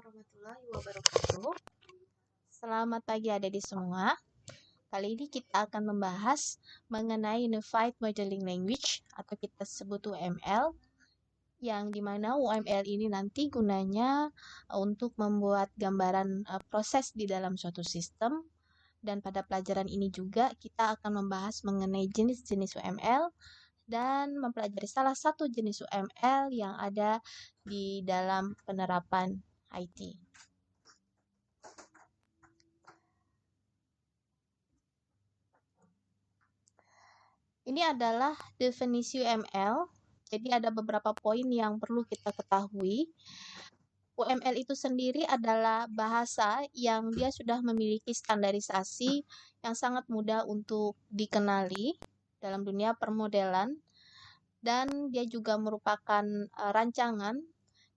warahmatullahi wabarakatuh. Selamat pagi adik-adik semua. Kali ini kita akan membahas mengenai Unified Modeling Language atau kita sebut UML, yang dimana UML ini nanti gunanya untuk membuat gambaran proses di dalam suatu sistem. Dan pada pelajaran ini juga kita akan membahas mengenai jenis-jenis UML dan mempelajari salah satu jenis UML yang ada di dalam penerapan IT. Ini adalah definisi UML. Jadi ada beberapa poin yang perlu kita ketahui. UML itu sendiri adalah bahasa yang dia sudah memiliki standarisasi yang sangat mudah untuk dikenali dalam dunia permodelan, dan dia juga merupakan rancangan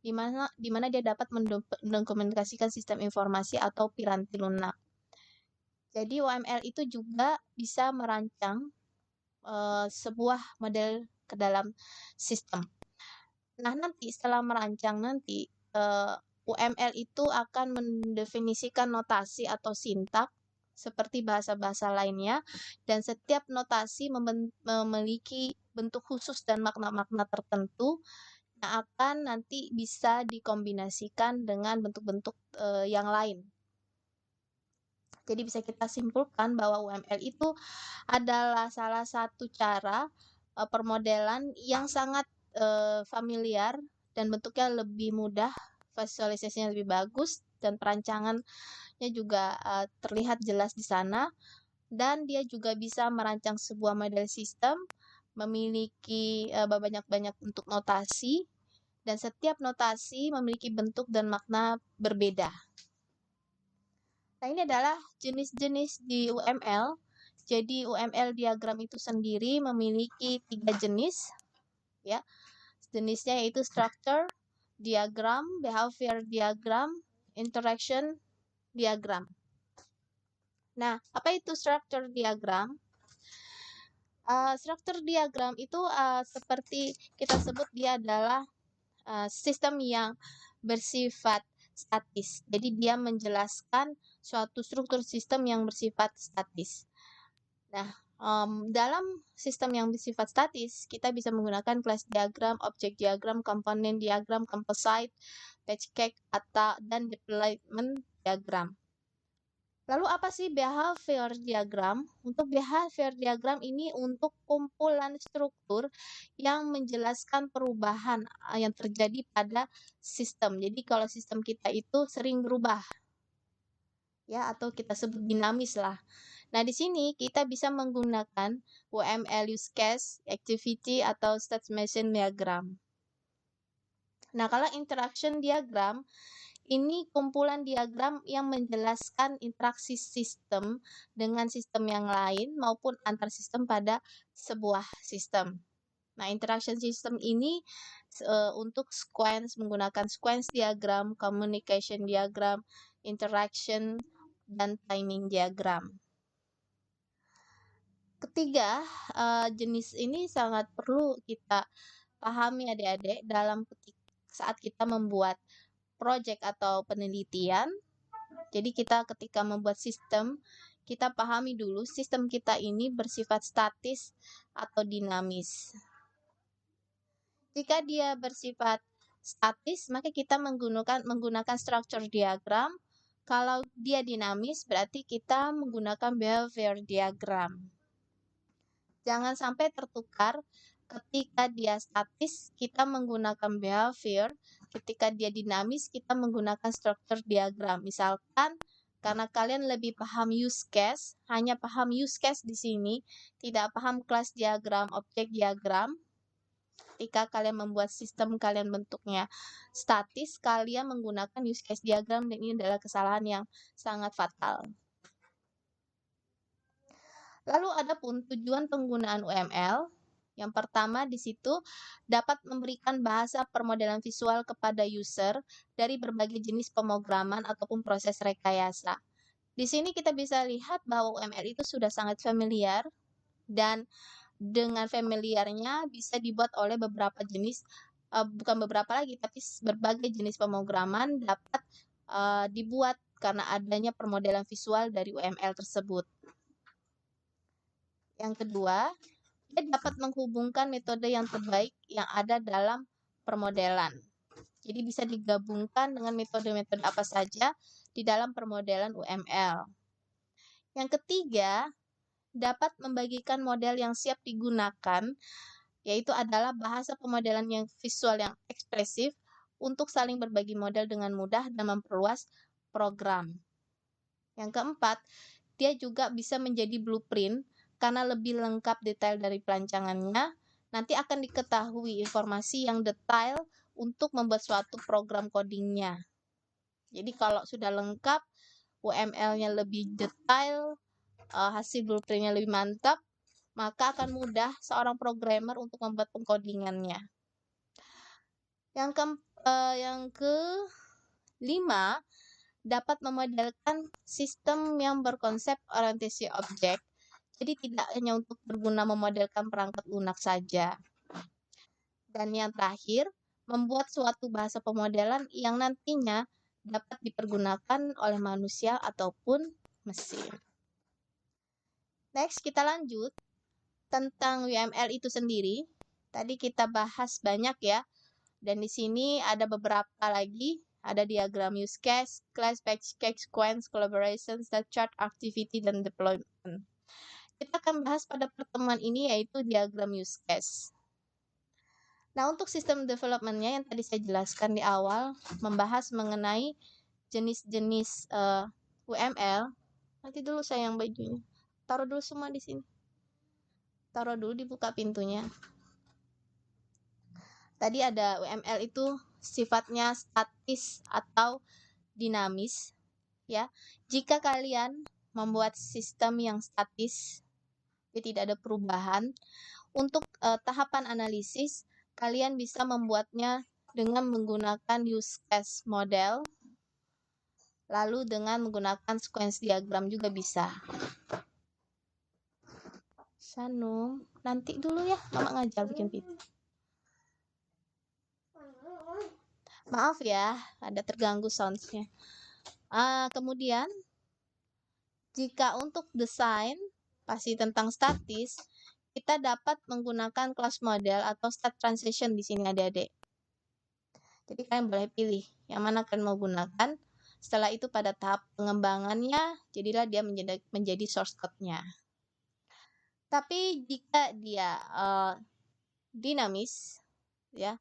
di mana dia dapat mendokumentasikan sistem informasi atau piranti lunak. Jadi UML itu juga bisa merancang sebuah model ke dalam sistem. Nah, nanti setelah merancang UML itu akan mendefinisikan notasi atau sintak seperti bahasa-bahasa lainnya, dan setiap notasi memiliki bentuk khusus dan makna-makna tertentu yang akan nanti bisa dikombinasikan dengan bentuk-bentuk yang lain. Jadi bisa kita simpulkan bahwa UML itu adalah salah satu cara permodelan yang sangat familiar dan bentuknya lebih mudah, visualisasinya lebih bagus, dan perancangannya juga terlihat jelas di sana. Dan dia juga bisa merancang sebuah model sistem, memiliki banyak-banyak bentuk notasi, dan setiap notasi memiliki bentuk dan makna berbeda. Nah, ini adalah jenis-jenis di UML. Jadi UML diagram itu sendiri memiliki 3 jenis, ya. Jenisnya yaitu structure diagram, behavior diagram, interaction diagram. Nah, apa itu structure diagram? Struktur diagram itu seperti kita sebut dia adalah sistem yang bersifat statis. Jadi dia menjelaskan suatu struktur sistem yang bersifat statis. Nah, dalam sistem yang bersifat statis, kita bisa menggunakan class diagram, object diagram, komponen diagram, composite, patch cake, dan deployment diagram. Lalu apa sih behavior diagram? Untuk behavior diagram ini untuk kumpulan struktur yang menjelaskan perubahan yang terjadi pada sistem. Jadi kalau sistem kita itu sering berubah, ya, atau kita sebut dinamis lah. Nah, di sini kita bisa menggunakan UML use case, activity, atau state machine diagram. Nah, kalau interaction diagram, ini kumpulan diagram yang menjelaskan interaksi sistem dengan sistem yang lain maupun antar sistem pada sebuah sistem. Nah, interaction system ini untuk sequence menggunakan sequence diagram, communication diagram, interaction, dan timing diagram. Ketiga, jenis ini sangat perlu kita pahami adik-adik dalam saat kita membuat proyek atau penelitian. Jadi kita ketika membuat sistem, kita pahami dulu sistem kita ini bersifat statis atau dinamis. Jika dia bersifat statis, maka kita menggunakan structure diagram. Kalau dia dinamis, berarti kita menggunakan behavior diagram. Jangan sampai tertukar. Ketika dia statis, kita menggunakan behavior. Ketika dia dinamis, kita menggunakan struktur diagram. Misalkan, karena kalian lebih paham use case, hanya paham use case di sini, tidak paham kelas diagram, objek diagram. Ketika kalian membuat sistem kalian bentuknya statis, kalian menggunakan use case diagram, dan ini adalah kesalahan yang sangat fatal. Lalu ada pun tujuan penggunaan UML. Yang pertama di situ dapat memberikan bahasa permodelan visual kepada user dari berbagai jenis pemrograman ataupun proses rekayasa. Di sini kita bisa lihat bahwa UML itu sudah sangat familiar, dan dengan familiarnya bisa dibuat oleh beberapa jenis, bukan beberapa lagi, tapi berbagai jenis pemrograman dapat dibuat karena adanya permodelan visual dari UML tersebut. Yang kedua, dia dapat menghubungkan metode yang terbaik yang ada dalam permodelan. Jadi bisa digabungkan dengan metode-metode apa saja di dalam permodelan UML. Yang ketiga, dapat membagikan model yang siap digunakan, yaitu adalah bahasa pemodelan yang visual yang ekspresif untuk saling berbagi model dengan mudah dan memperluas program. Yang keempat, dia juga bisa menjadi blueprint karena lebih lengkap detail dari perancangannya. Nanti akan diketahui informasi yang detail untuk membuat suatu program codingnya. Jadi kalau sudah lengkap, UML-nya lebih detail, hasil blueprint-nya lebih mantap, maka akan mudah seorang programmer untuk membuat pengkodingannya. Yang kelima, dapat memodelkan sistem yang berkonsep orientasi objek. Jadi tidak hanya untuk berguna memodelkan perangkat lunak saja. Dan yang terakhir, membuat suatu bahasa pemodelan yang nantinya dapat dipergunakan oleh manusia ataupun mesin. Next, kita lanjut tentang UML itu sendiri. Tadi kita bahas banyak ya. Dan di sini ada beberapa lagi. Ada diagram use case, class, package, sequence, collaboration, state chart, activity, dan deployment. Kita akan bahas pada pertemuan ini yaitu diagram use case. Nah, untuk sistem development-nya yang tadi saya jelaskan di awal, membahas mengenai jenis-jenis UML. Nanti dulu sayang bajunya. Taruh dulu semua di sini. Taruh dulu, dibuka pintunya. Tadi ada UML itu sifatnya statis atau dinamis, ya. Jika kalian membuat sistem yang statis, jadi tidak ada perubahan, untuk tahapan analisis, kalian bisa membuatnya dengan menggunakan use case model, lalu dengan menggunakan sequence diagram juga bisa. Sanu, nanti dulu ya, Mama ngajar bikin video. Maaf ya, ada terganggu sounds-nya. Kemudian, jika untuk desain, pasti tentang statis, kita dapat menggunakan class model atau state transition di sini adik-adik. Jadi kalian boleh pilih yang mana kalian mau gunakan. Setelah itu pada tahap pengembangannya, jadilah dia menjadi source code-nya. Tapi jika dia dinamis, ya,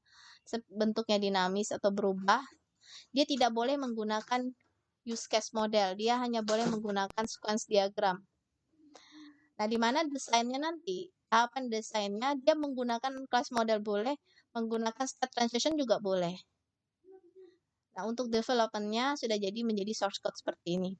bentuknya dinamis atau berubah, dia tidak boleh menggunakan use case model, dia hanya boleh menggunakan sequence diagram. Nah, di mana desainnya nanti, tahapan desainnya dia menggunakan class model boleh, menggunakan state transition juga boleh. Nah, untuk development-nya sudah jadi menjadi source code seperti ini.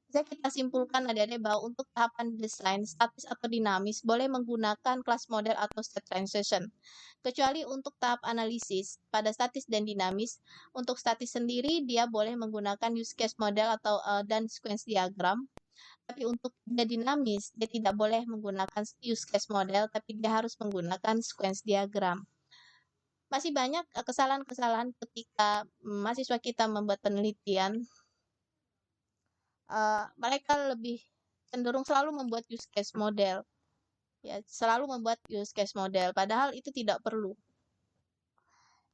Bisa kita simpulkan adik-adik bahwa untuk tahapan desain, statis atau dinamis, boleh menggunakan class model atau state transition. Kecuali untuk tahap analisis, pada statis dan dinamis, untuk statis sendiri dia boleh menggunakan use case model atau dan sequence diagram. Tapi untuk dia dinamis, dia tidak boleh menggunakan use case model, tapi dia harus menggunakan sequence diagram. Masih banyak kesalahan-kesalahan ketika mahasiswa kita membuat penelitian. Mereka lebih cenderung selalu membuat use case model, ya, selalu membuat use case model, padahal itu tidak perlu.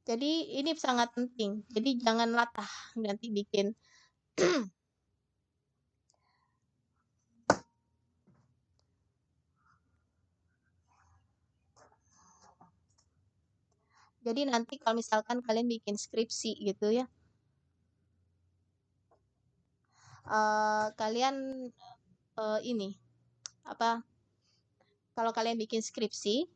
Jadi ini sangat penting. Jadi jangan latah nanti bikin jadi nanti kalau misalkan kalian bikin skripsi gitu ya, kalian ini apa? Kalau kalian bikin skripsi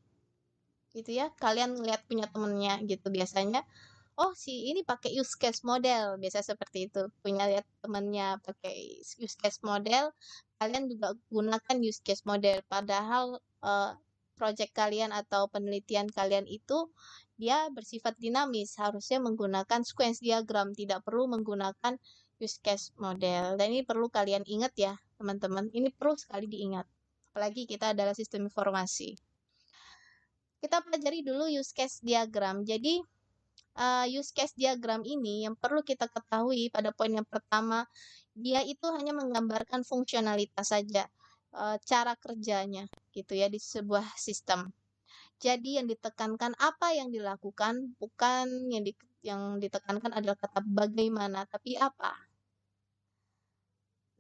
gitu ya, kalian lihat punya temennya gitu biasanya, oh si ini pakai use case model, biasa seperti itu. Punya lihat temennya pakai use case model, kalian juga gunakan use case model. Padahal project kalian atau penelitian kalian itu dia bersifat dinamis, harusnya menggunakan sequence diagram, tidak perlu menggunakan use case model. Dan ini perlu kalian ingat ya, teman-teman. Ini perlu sekali diingat. Apalagi kita adalah sistem informasi. Kita pelajari dulu use case diagram. Jadi use case diagram ini yang perlu kita ketahui pada poin yang pertama, dia itu hanya menggambarkan fungsionalitas saja, cara kerjanya gitu ya di sebuah sistem. Jadi yang ditekankan apa yang dilakukan, bukan yang ditekankan adalah kata bagaimana, tapi apa.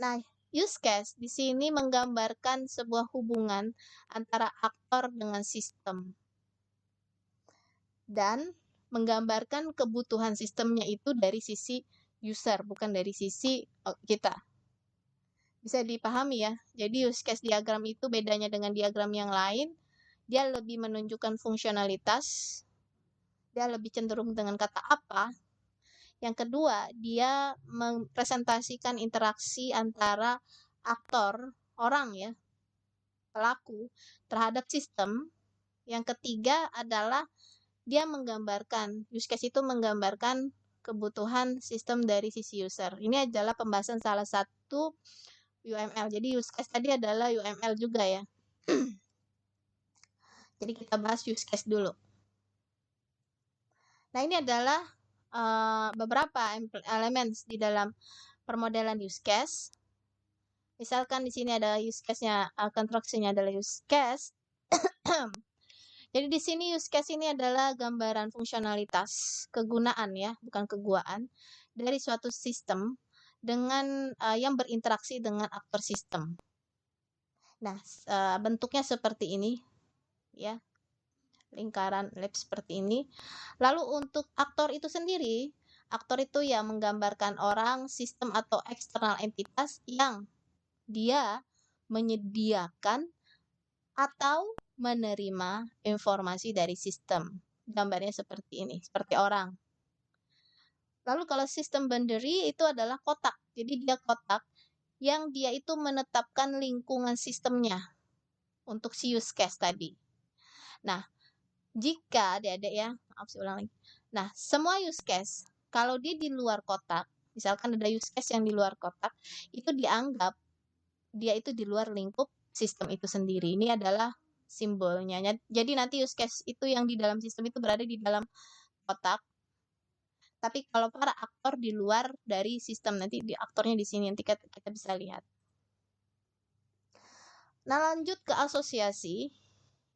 Nah, use case di sini menggambarkan sebuah hubungan antara aktor dengan sistem dan menggambarkan kebutuhan sistemnya itu dari sisi user, bukan dari sisi kita. Bisa dipahami ya. Jadi use case diagram itu bedanya dengan diagram yang lain, dia lebih menunjukkan fungsionalitas, dia lebih cenderung dengan kata apa. Yang kedua, dia mempresentasikan interaksi antara aktor, orang ya, pelaku terhadap sistem. Yang ketiga adalah dia menggambarkan, use case itu menggambarkan kebutuhan sistem dari sisi user. Ini adalah pembahasan salah satu UML. Jadi use case tadi adalah UML juga ya. Jadi kita bahas use case dulu. Nah, ini adalah beberapa elemen di dalam permodelan use case. Misalkan di sini ada use case-nya, konstruksinya adalah use case. Jadi di sini use case ini adalah gambaran fungsionalitas, kegunaan ya, bukan keguaan, dari suatu sistem dengan yang berinteraksi dengan aktor sistem. Nah, bentuknya seperti ini ya. Lingkaran lab seperti ini. Lalu untuk aktor itu sendiri, aktor itu yang menggambarkan orang, sistem atau eksternal entitas yang dia menyediakan atau menerima informasi dari sistem. Gambarnya seperti ini, seperti orang. Lalu kalau sistem boundary itu adalah kotak. Jadi dia kotak yang dia itu menetapkan lingkungan sistemnya untuk si use case tadi. Nah, jika adik-adik ya, maaf saya ulang lagi. Nah, semua use case, kalau dia di luar kotak, misalkan ada use case yang di luar kotak, itu dianggap dia itu di luar lingkup sistem itu sendiri. Ini adalah simbolnya. Jadi nanti use case itu yang di dalam sistem itu berada di dalam kotak. Tapi kalau para aktor di luar dari sistem, nanti di aktornya di sini, nanti kita bisa lihat. Nah, lanjut ke asosiasi,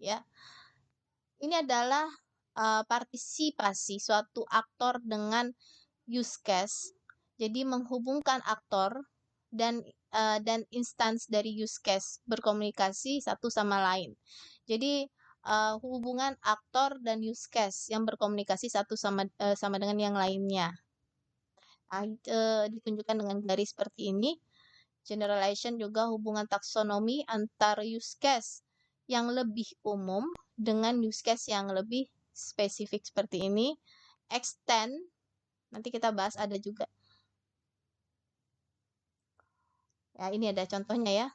ya. Ini adalah partisipasi suatu aktor dengan use case. Jadi menghubungkan aktor dan instans dari use case berkomunikasi satu sama lain. Jadi hubungan aktor dan use case yang berkomunikasi satu sama dengan yang lainnya. Ditunjukkan dengan garis seperti ini. Generalization juga hubungan taksonomi antar use case yang lebih umum dengan use case yang lebih spesifik seperti ini. Extend, nanti kita bahas ada juga. Ya, ini ada contohnya ya.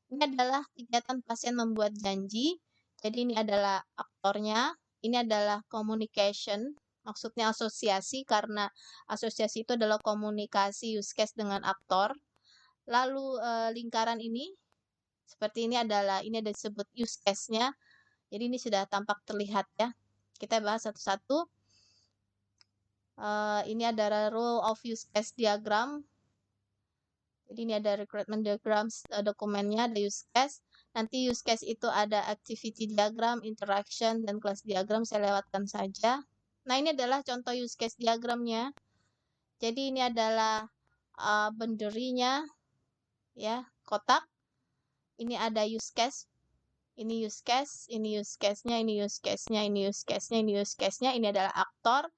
Ini adalah kegiatan pasien membuat janji. Jadi ini adalah aktornya. Ini adalah communication, maksudnya asosiasi karena asosiasi itu adalah komunikasi use case dengan aktor. Lalu lingkaran ini seperti ini ada disebut use case-nya. Jadi ini sudah tampak terlihat ya. Kita bahas satu-satu. Ini ada rule of use case diagram. Jadi ini ada recruitment diagram dokumennya, ada use case. Nanti use case itu ada activity diagram, interaction, dan class diagram. Saya lewatkan saja. Nah, ini adalah contoh use case diagramnya. Jadi ini adalah boundary-nya ya, kotak. Ini ada use case. Ini use case, ini use case-nya, ini use case-nya, ini use case-nya, ini use case-nya. Ini adalah aktor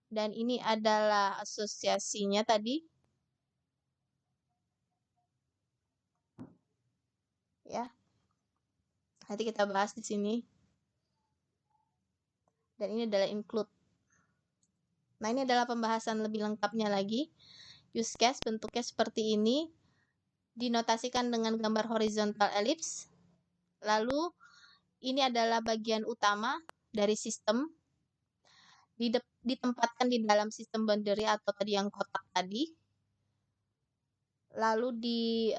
dan ini adalah asosiasinya tadi. Ya. Nanti kita bahas di sini. Dan ini adalah include. Nah, ini adalah pembahasan lebih lengkapnya lagi. Use case bentuknya seperti ini. Dinotasikan dengan gambar horizontal ellipse. Lalu ini adalah bagian utama dari sistem. Ditempatkan di dalam sistem boundary atau tadi yang kotak tadi. Lalu di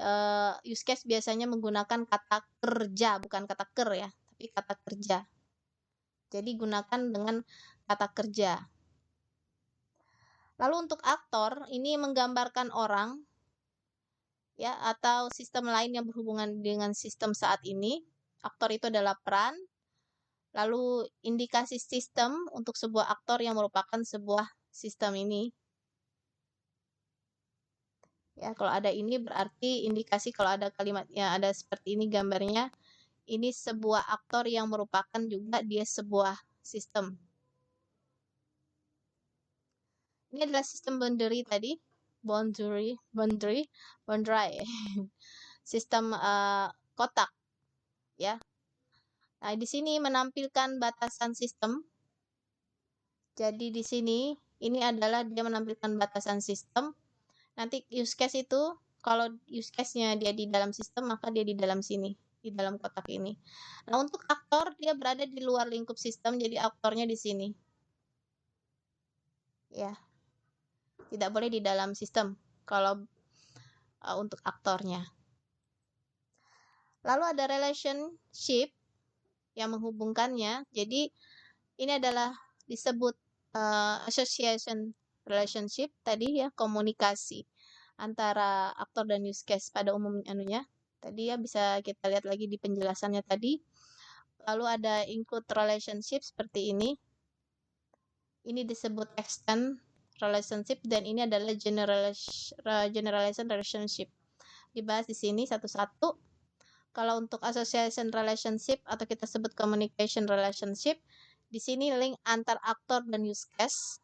use case biasanya menggunakan kata kerja, bukan kata ker ya, tapi kata kerja. Jadi gunakan dengan kata kerja. Lalu untuk aktor, ini menggambarkan orang ya atau sistem lain yang berhubungan dengan sistem saat ini. Aktor itu adalah peran. Lalu indikasi sistem untuk sebuah aktor yang merupakan sebuah sistem ini. Ya, kalau ada ini berarti indikasi kalau ada kalimat yang ada seperti ini gambarnya, ini sebuah aktor yang merupakan juga dia sebuah sistem. Ini adalah sistem boundary tadi, boundary, sistem kotak, ya. Nah, di sini menampilkan batasan sistem. Jadi di sini ini adalah dia menampilkan batasan sistem. Nanti use case itu kalau use case-nya dia di dalam sistem maka dia di dalam sini, di dalam kotak ini. Nah, untuk aktor dia berada di luar lingkup sistem, jadi aktornya di sini. Ya. Tidak boleh di dalam sistem kalau untuk aktornya. Lalu ada relationship yang menghubungkannya. Jadi ini adalah disebut association relationship tadi ya, komunikasi antara aktor dan use case pada umumnya. Tadi ya bisa kita lihat lagi di penjelasannya tadi. Lalu ada include relationship seperti ini. Ini disebut extend relationship dan ini adalah generalization relationship. Dibahas di sini satu-satu. Kalau untuk association relationship atau kita sebut communication relationship, di sini link antar aktor dan use case.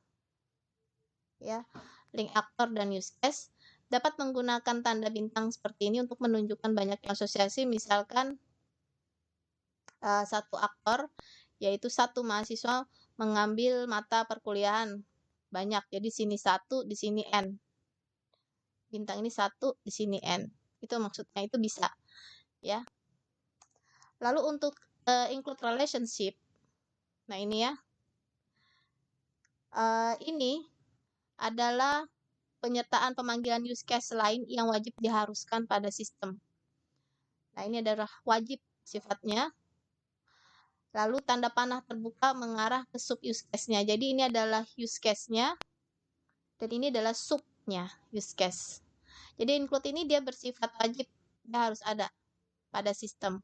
Ya, link aktor dan use case dapat menggunakan tanda bintang seperti ini untuk menunjukkan banyak asosiasi, misalkan satu aktor yaitu satu mahasiswa mengambil mata perkuliahan banyak, jadi sini 1, di sini N. Bintang ini 1, di sini N. Itu maksudnya, itu bisa. Ya. Lalu untuk include relationship, nah ini ya. Ini adalah penyertaan pemanggilan use case lain yang wajib diharuskan pada sistem. Nah, ini adalah wajib sifatnya. Lalu tanda panah terbuka mengarah ke sub use case-nya. Jadi ini adalah use case-nya dan ini adalah sub-nya use case. Jadi include ini dia bersifat wajib, dia harus ada pada sistem.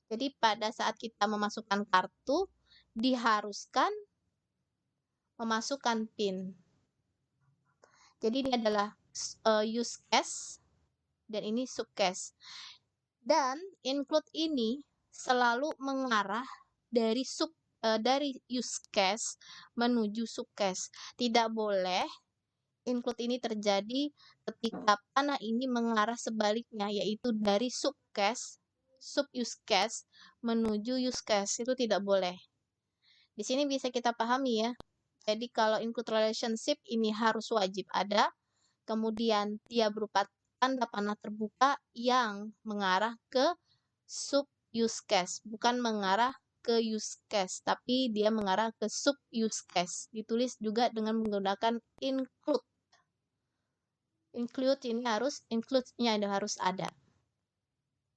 Jadi pada saat kita memasukkan kartu, diharuskan memasukkan PIN. Jadi ini adalah use case dan ini sub case. Dan include ini selalu mengarah dari use case menuju sub case. Tidak boleh include ini terjadi ketika panah ini mengarah sebaliknya, yaitu dari sub use case menuju use case. Itu tidak boleh. Di sini bisa kita pahami ya. Jadi kalau include relationship ini harus wajib ada. Kemudian dia berupa tanda panah terbuka yang mengarah ke sub use case, bukan mengarah ke use case, tapi dia mengarah ke sub use case. Ditulis juga dengan menggunakan include. Include ini harus, include-nya harus ada.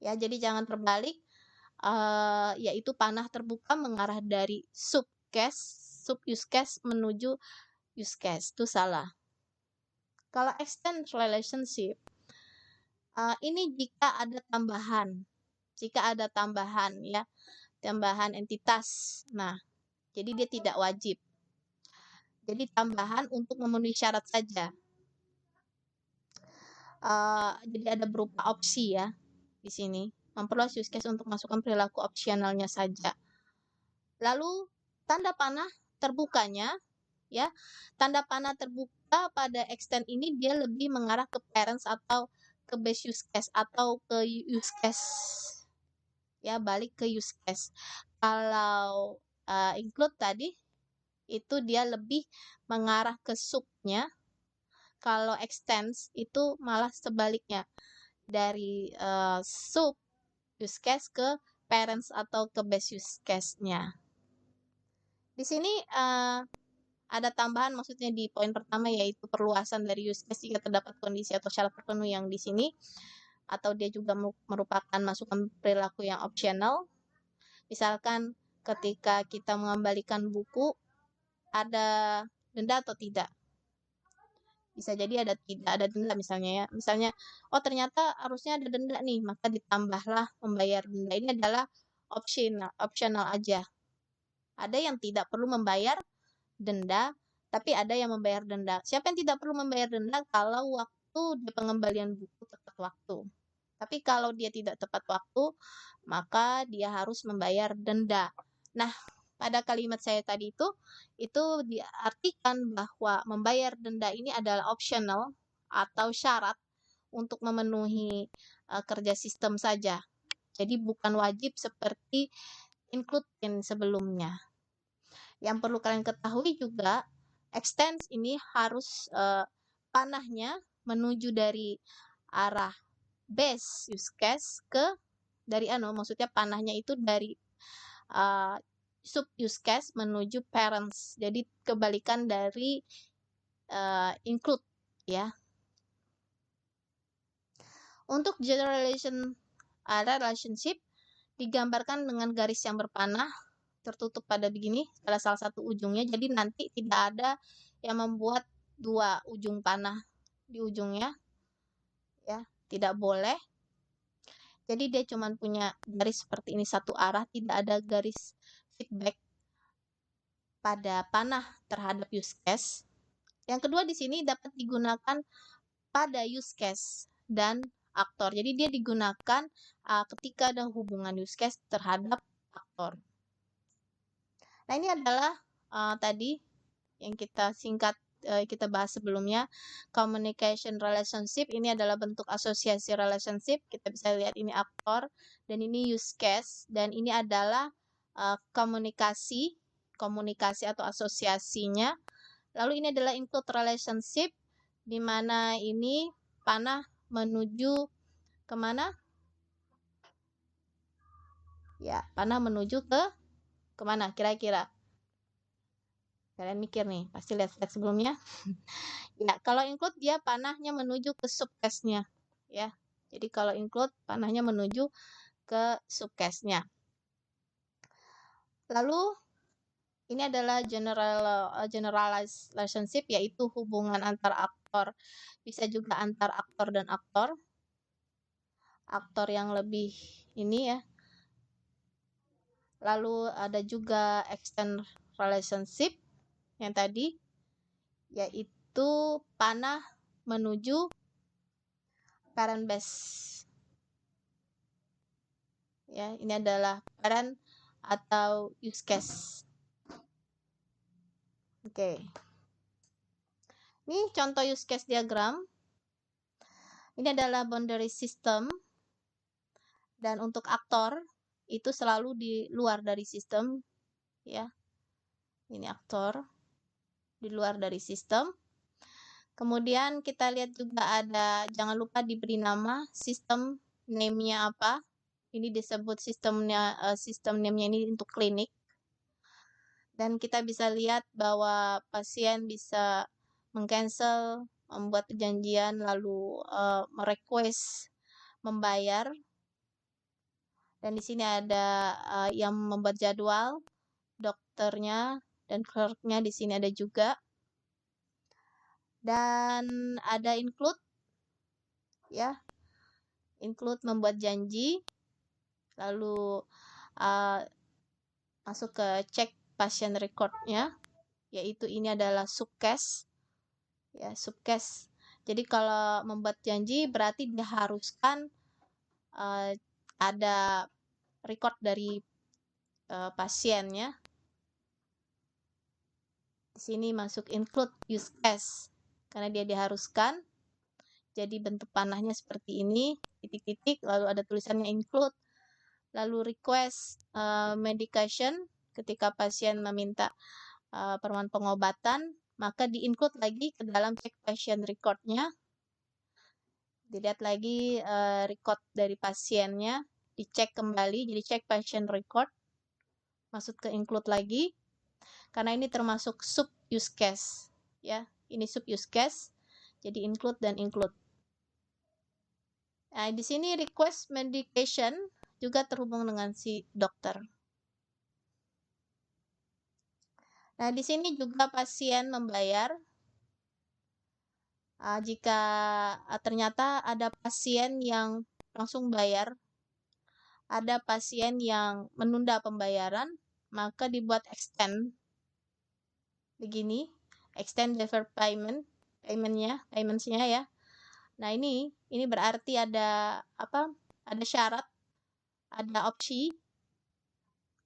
Ya, jadi jangan terbalik, yaitu panah terbuka mengarah dari sub use case menuju use case. Itu salah. Kalau extend relationship, ini jika ada tambahan ya, tambahan entitas. Nah, jadi dia tidak wajib. Jadi tambahan untuk memenuhi syarat saja. Jadi ada berupa opsi ya di sini. Memperluas use case untuk masukkan perilaku opsionalnya saja. Lalu tanda panah terbukanya ya. Tanda panah terbuka pada extend ini dia lebih mengarah ke parents atau ke base use case atau ke use case. Ya, balik ke use case. Kalau include tadi itu dia lebih mengarah ke sub-nya. Kalau extends itu malah sebaliknya. Dari sub use case ke parents atau ke base use case-nya. Di sini ada tambahan, maksudnya di poin pertama yaitu perluasan dari use case jika terdapat kondisi atau syarat tertentu yang di sini, atau dia juga merupakan masukan perilaku yang optional. Misalkan ketika kita mengembalikan buku, ada denda atau tidak. Bisa jadi tidak ada denda misalnya ya. Misalnya, oh ternyata harusnya ada denda nih, maka ditambahlah membayar denda. Ini adalah optional aja. Ada yang tidak perlu membayar denda, tapi ada yang membayar denda. Siapa yang tidak perlu membayar denda kalau waktu di pengembalian buku tepat waktu. Tapi kalau dia tidak tepat waktu, maka dia harus membayar denda. Nah, pada kalimat saya tadi itu diartikan bahwa membayar denda ini adalah optional atau syarat untuk memenuhi kerja sistem saja. Jadi bukan wajib seperti include in sebelumnya. Yang perlu kalian ketahui juga, extends ini harus panahnya menuju dari arah base use case ke dari maksudnya panahnya itu dari sub use case menuju parents. Jadi kebalikan dari include ya. Untuk general relationship digambarkan dengan garis yang berpanah tertutup pada begini pada salah satu ujungnya. Jadi nanti tidak ada yang membuat dua ujung panah di ujungnya ya, tidak boleh. Jadi dia cuma punya garis seperti ini satu arah, tidak ada garis feedback pada panah terhadap use case. Yang kedua di sini dapat digunakan pada use case dan aktor. Jadi dia digunakan ketika ada hubungan use case terhadap aktor. Nah, ini adalah tadi yang kita bahas sebelumnya, communication relationship. Ini adalah bentuk asosiasi relationship. Kita bisa lihat ini aktor dan ini use case, dan ini adalah komunikasi atau asosiasinya. Lalu ini adalah include relationship, di mana ini panah menuju kemana? Ya, panah menuju kemana kira-kira? Kalian mikir nih, pasti lihat slide sebelumnya. Ya, kalau include dia panahnya menuju ke subcase-nya. Ya, jadi kalau include panahnya menuju ke subcase-nya. Lalu ini adalah generalized relationship, yaitu hubungan antar aktor. Bisa juga antar aktor dan aktor. Aktor yang lebih ini ya. Lalu ada juga extend relationship yang tadi, yaitu panah menuju parent base. Ya, ini adalah parent atau use case. Oke. Ini contoh use case diagram. Ini adalah boundary system. Dan untuk aktor itu selalu di luar dari sistem, ya. Ini aktor di luar dari sistem. Kemudian kita lihat juga ada, jangan lupa diberi nama sistem name-nya apa. Ini disebut sistem name-nya ini untuk klinik. Dan kita bisa lihat bahwa pasien bisa meng-cancel, membuat perjanjian, lalu merequest membayar. Dan di sini ada yang membuat jadwal, dokternya dan clerknya di sini ada juga. Dan ada include, ya, include membuat janji, lalu masuk ke cek pasien recordnya, yaitu ini adalah subcase, ya, subcase. Jadi kalau membuat janji berarti diharuskan ada record dari pasiennya. Di sini masuk include use case karena dia diharuskan. Jadi bentuk panahnya seperti ini, titik-titik, lalu ada tulisannya include. Lalu request medication, ketika pasien meminta permohonan pengobatan, maka di-include lagi ke dalam check patient record-nya. Dilihat lagi record dari pasiennya, dicek kembali, jadi check patient record, masuk ke include lagi, karena ini termasuk sub use case, ya. Ini sub use case, jadi include dan include. Nah, di sini request medication juga terhubung dengan si dokter. Nah, di sini juga pasien membayar jika ternyata ada pasien yang langsung bayar, ada pasien yang menunda pembayaran, maka dibuat extend begini, extend deferred paymentsnya ya. Nah, ini berarti ada apa? Ada syarat, ada opsi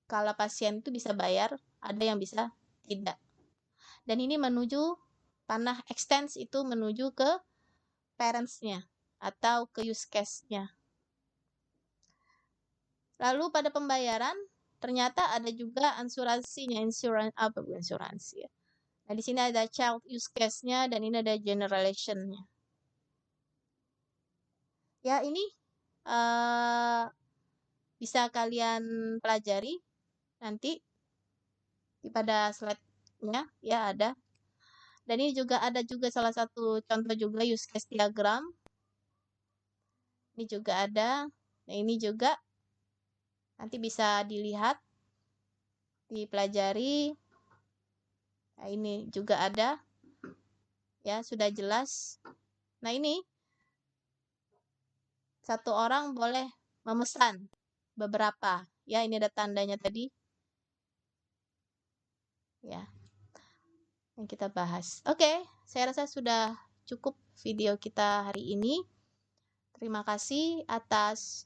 kalau pasien itu bisa bayar, ada yang bisa tidak. Dan ini menuju tanah extends itu menuju ke parents-nya atau ke use case-nya. Lalu pada pembayaran ternyata ada juga asuransinya, asuransi ya. Nah, di sini ada child use case-nya dan ini ada generation-nya. Ya, ini bisa kalian pelajari nanti pada slide-nya ya ada. Dan ini juga ada juga salah satu contoh juga use case diagram. Ini juga ada. Nah, ini juga nanti bisa dilihat, dipelajari. Nah, ini juga ada. Ya, sudah jelas. Nah, ini satu orang boleh memesan beberapa. Ya, ini ada tandanya tadi. Ya, yang kita bahas. Oke, saya rasa sudah cukup video kita hari ini. Terima kasih atas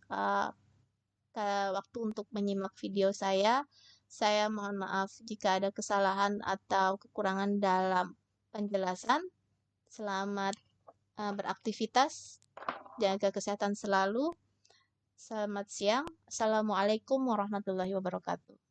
waktu untuk menyimak video saya. Saya mohon maaf jika ada kesalahan atau kekurangan dalam penjelasan. Selamat beraktivitas, jaga kesehatan selalu. Selamat siang. Assalamualaikum warahmatullahi wabarakatuh.